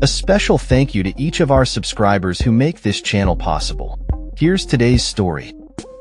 A special thank you to each of our subscribers who make this channel possible. Here's today's story.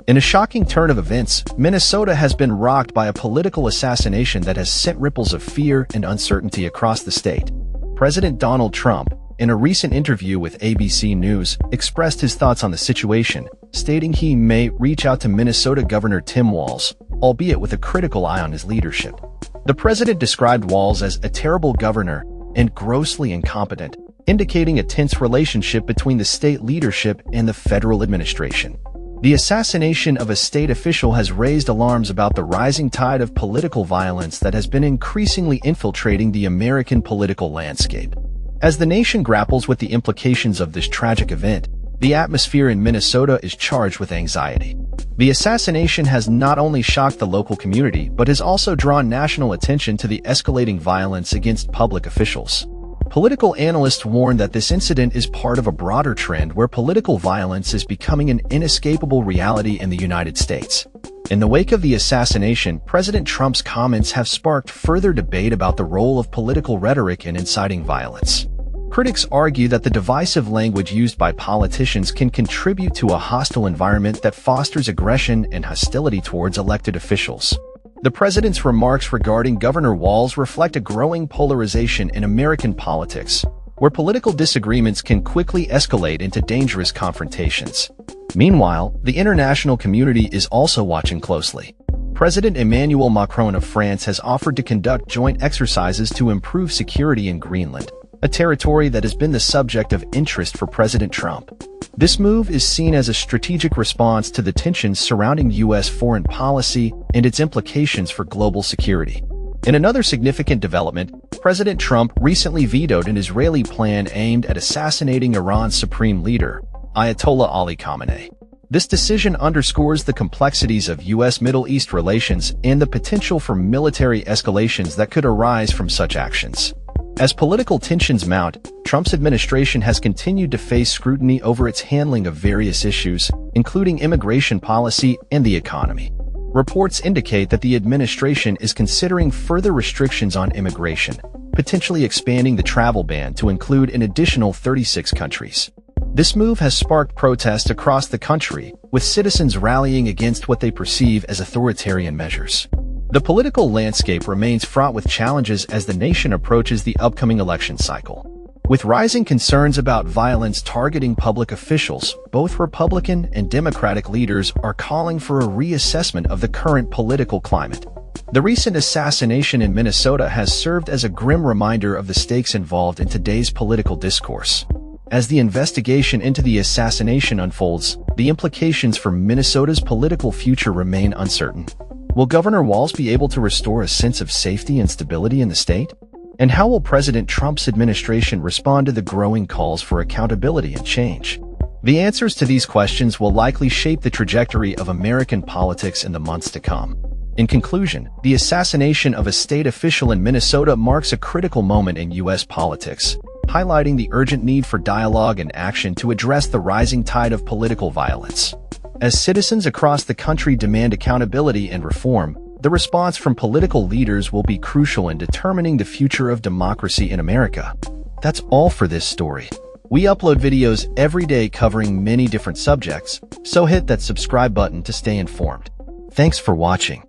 In a shocking turn of events, Minnesota has been rocked by a political assassination that has sent ripples of fear and uncertainty across the state. President Donald Trump, in a recent interview with ABC News, expressed his thoughts on the situation, stating he may reach out to Minnesota Governor Tim Walz, albeit with a critical eye on his leadership. The president described Walz as a terrible governor and grossly incompetent, indicating a tense relationship between the state leadership and the federal administration. The assassination of a state official has raised alarms about the rising tide of political violence that has been increasingly infiltrating the American political landscape. As the nation grapples with the implications of this tragic event, the atmosphere in Minnesota is charged with anxiety. The assassination has not only shocked the local community, but has also drawn national attention to the escalating violence against public officials. Political analysts warn that this incident is part of a broader trend where political violence is becoming an inescapable reality in the United States. In the wake of the assassination, President Trump's comments have sparked further debate about the role of political rhetoric in inciting violence. Critics argue that the divisive language used by politicians can contribute to a hostile environment that fosters aggression and hostility towards elected officials. The president's remarks regarding Governor Walz reflect a growing polarization in American politics, where political disagreements can quickly escalate into dangerous confrontations. Meanwhile, the international community is also watching closely. President Emmanuel Macron of France has offered to conduct joint exercises to improve security in Greenland, a territory that has been the subject of interest for President Trump. This move is seen as a strategic response to the tensions surrounding U.S. foreign policy and its implications for global security. In another significant development, President Trump recently vetoed an Israeli plan aimed at assassinating Iran's supreme leader, Ayatollah Ali Khamenei. This decision underscores the complexities of U.S. Middle East relations and the potential for military escalations that could arise from such actions. As political tensions mount, Trump's administration has continued to face scrutiny over its handling of various issues, including immigration policy and the economy. Reports indicate that the administration is considering further restrictions on immigration, potentially expanding the travel ban to include an additional 36 countries. This move has sparked protests across the country, with citizens rallying against what they perceive as authoritarian measures. The political landscape remains fraught with challenges as the nation approaches the upcoming election cycle. With rising concerns about violence targeting public officials, both Republican and Democratic leaders are calling for a reassessment of the current political climate. The recent assassination in Minnesota has served as a grim reminder of the stakes involved in today's political discourse. As the investigation into the assassination unfolds, the implications for Minnesota's political future remain uncertain. Will Governor Walz be able to restore a sense of safety and stability in the state? And how will President Trump's administration respond to the growing calls for accountability and change? The answers to these questions will likely shape the trajectory of American politics in the months to come. In conclusion, the assassination of a state official in Minnesota marks a critical moment in U.S. politics, highlighting the urgent need for dialogue and action to address the rising tide of political violence. As citizens across the country demand accountability and reform, the response from political leaders will be crucial in determining the future of democracy in America. That's all for this story. We upload videos every day covering many different subjects, so hit that subscribe button to stay informed. Thanks for watching.